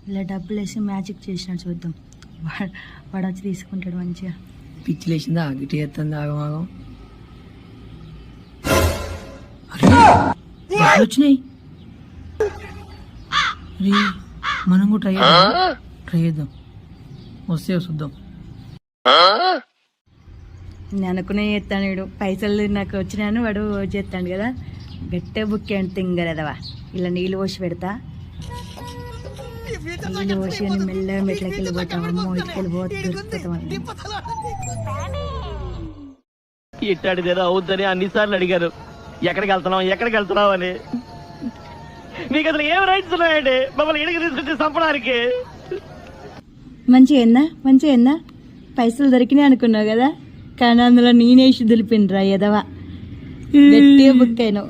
ఇలా డబ్బులు వేసి మ్యాజిక్ చేసినాడు చూద్దాం. వాడు వచ్చి తీసుకుంటాడు మంచిగా. పిచ్చి లేచిందా గిట్టి చేస్తుంది ఆగమాగం. వచ్చినాయి మనం కూడా ట్రై చేద్దాం వస్తే చూద్దాం. నేను అనుకునే చేస్తాను. వీడు పైసలు నాకు వచ్చినాను వాడు చేస్తాడు కదా. గట్టే బుక్ అంటే తింగరదవా. ఇలా నీళ్ళు పోసి పెడతా. నీళ్ళు పోసి అని మెల్లగా మెట్లకి వెళ్ళిపోతాం. అమ్మో ఇటుకెళ్ళి పోతాం. ఇట్టాడిదేదో అవుద్దని అన్నిసార్లు అడిగారు. ఎక్కడికి వెళ్తున్నావు అని. మీకు అసలు ఏం రైట్స్ ఉన్నాయండి మమ్మల్ని ఇడికి తీసుకొచ్చి చంపడానికి? మంచిగా ఏందా పైసలు దొరికినాయి అనుకున్నావు కదా. కానీ అందులో నేనేసి దులిపినరా ఎదవా. గట్టిగా బుక్ అయినావు.